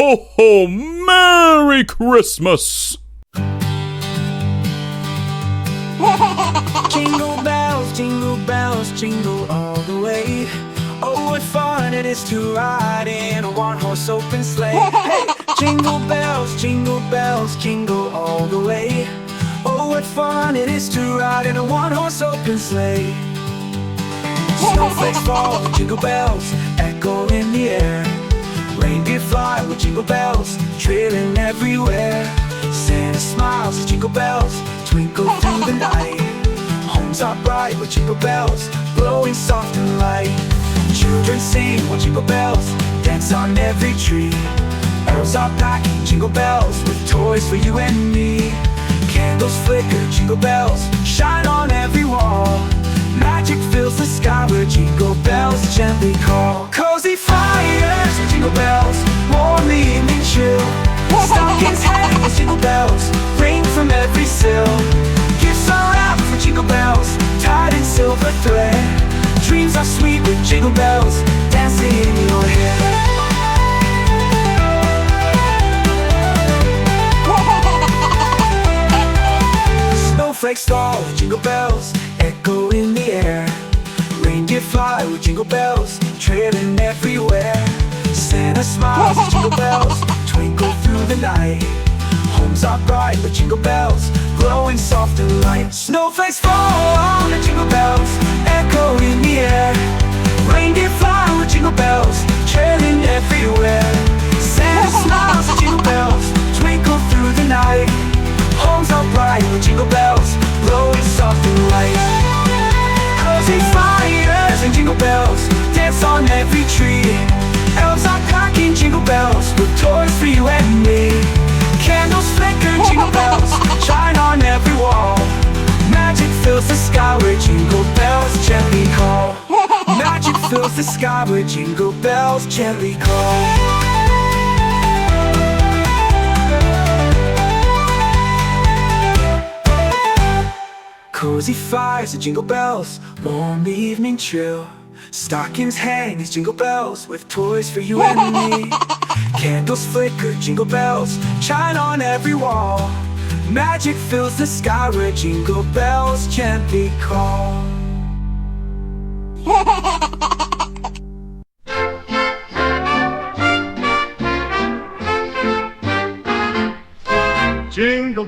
ho, ho! Merry Christmas! Jingle bells, jingle all the way. Oh, what fun it is to ride in a one-horse open sleigh. Hey, jingle bells, jingle all the way. Oh, what fun it is to ride in a one-horse open sleigh. Snowflakes fall with jingle bells echo in the air. Reindeer fly with jingle bells trailing everywhere. Santa smiles as jingle bells twinkle through the night. Homes are bright with jingle bells glowing soft and light. Children sing with jingle bells dance on every tree. Elves are packing jingle bells with toys for you and me. Candles flicker, jingle bells shine on every wall. Magic fills the sky where jingle bells gently call. Cozy fires with jingle bells warm the evening chill. Stockings hang with jingle bells ring from every sill. Gifts are wrapped for jingle bells tied in silver thread. Dreams are sweet with jingle bells dancing in your head. Snowflakes fall with jingle bells echo in the air. Reindeer fly with jingle bells trailing everywhere. Santa smiles with jingle bells twinkle through the night. Homes are bright with jingle bells glowing soft and light. Snowflakes fall on the jingle bells echo in the air. Reindeer fly with jingle bells trailing everywhere. Santa smiles with jingle bells twinkle through the night. Homes are bright with jingle bells glowing soft and light. Cozy fires and jingle bells dance on every tree. Elves are packing jingle bells with toys for you and me. Candles flicker, jingle bells shine on every wall. Magic fills the sky where jingle bells gently call. Magic fills the sky where jingle bells gently call. Cozy fires and jingle bells warm the evening chill. Stockings hang as jingle bells with toys for you and me. Candles flicker, jingle bells shine on every wall. Magic fills the sky where jingle bells gently call. Jingle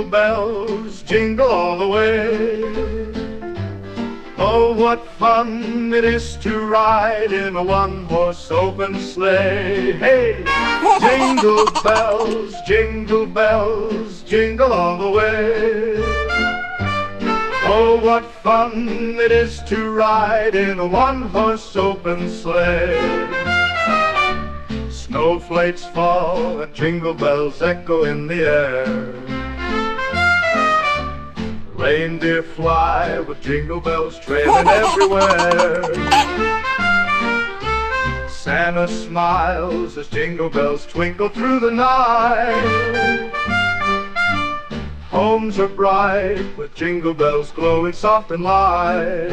bells, jingle all the way. Oh, what fun it is to ride in a one-horse open sleigh. Hey! Jingle bells, jingle all the way. Oh, what fun it is to ride in a one-horse open sleigh. Snowflakes fall and jingle bells echo in the air. Reindeer fly with jingle bells trailing everywhere. Santa smiles as jingle bells twinkle through the night. Homes are bright with jingle bells glowing soft and light.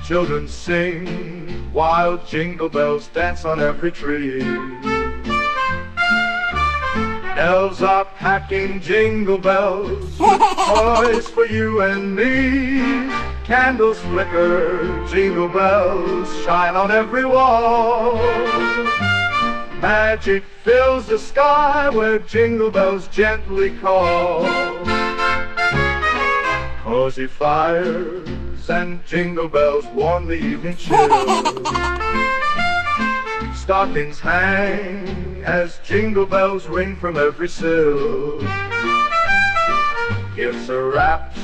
Children sing while jingle bells dance on every tree. Elves are packing jingle bells with toys for you and me. Candles flicker, jingle bells shine on every wall. Magic fills the sky where jingle bells gently call. Cozy fires and jingle bells warm the evening chill. Stockings hang as jingle bells ring from every sill. Gifts are wrapped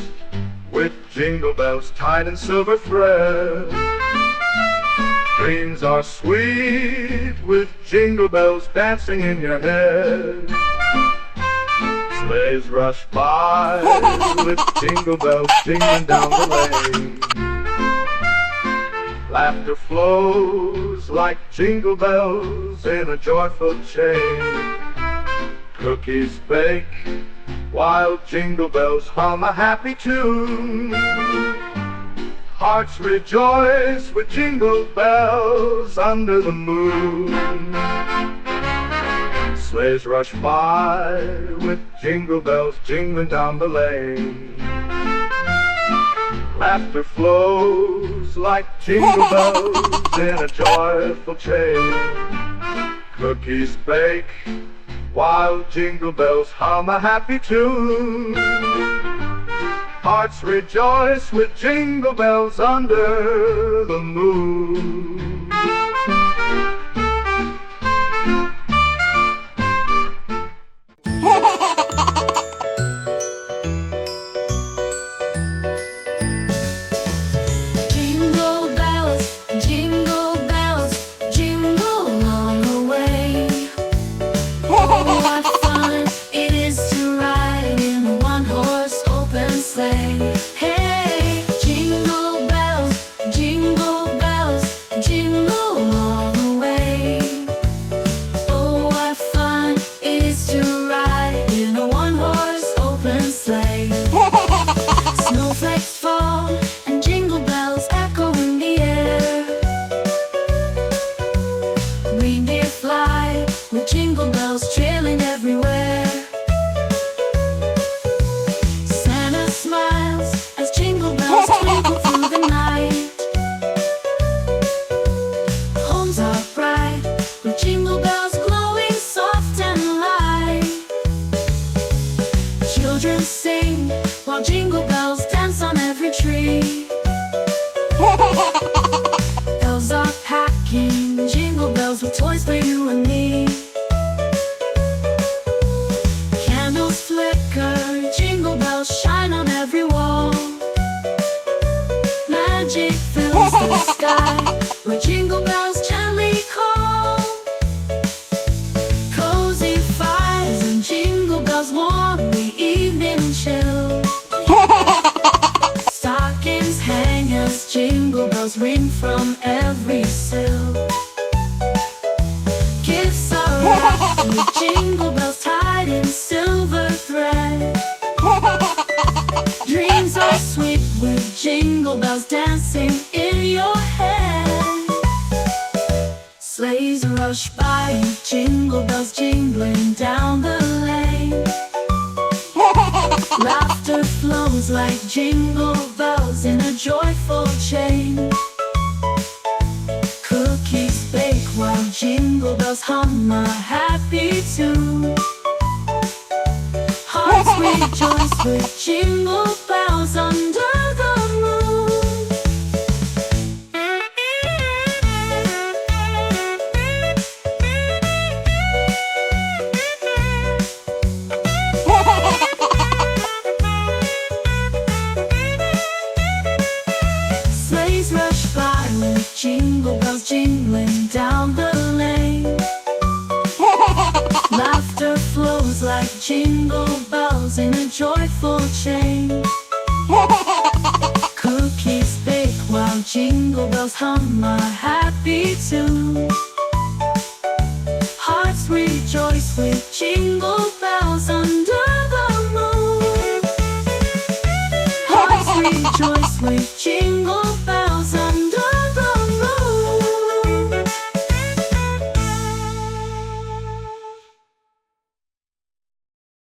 with jingle bells tied in silver thread. Dreams are sweet with jingle bells dancing in your head. Sleighs rush by with jingle bells jingling down the lane. Laughter flows like jingle bells in a joyful chain. Cookies bake while jingle bells hum a happy tune. Hearts rejoice with jingle bells under the moon. Sleighs rush by with jingle bells jingling down the lane. Laughter flows like jingle bells in a joyful chain. Cookies bake while jingle bells hum a happy tune. Hearts rejoice with jingle bells under the moon. Jingle bells, jingle bells, jingle all the way. Oh, what fun it is to ride in a one-horse open sleigh. Hey, jingle bells, jingle all the way. Oh, what fun it is to ride in a one-horse open sleigh. Snowflakes fall and jingle bells echo in the air. Reindeer fly with jingle bells trailing everywhere. Santa smiles as jingle bells twinkle through the night. Homes are bright with jingle bells glowing soft and light. Children sing while jingle bells dance on every tree. Elves are packing jingle bells with toys for you and me. Candles flicker, jingle bells shine on every wall. Magic fills the sky where jingle bells gently call. Cozy fires and jingle bells warm the evening chill. Stockings hang as jingle bells ring from every sill. Gifts are wrapped with jingle bells tied in silver thread. Dreams are sweet with jingle bells dancing in your head. Sleighs rush by with jingle bells jingling down the lane. Laughter flows like jingle bells in a joyful chain. Cookies bake while jingle bells hum a happy tune. Hearts rejoice with jingle bells under the moon. Sleighs rush by with jingle bells jingling down the lane. Laughter flows like jingle bells in a joyful chain. Cookies bake while jingle bells hum a happy tune. Hearts rejoice with jingle bells under the moon. Hearts rejoice with jingle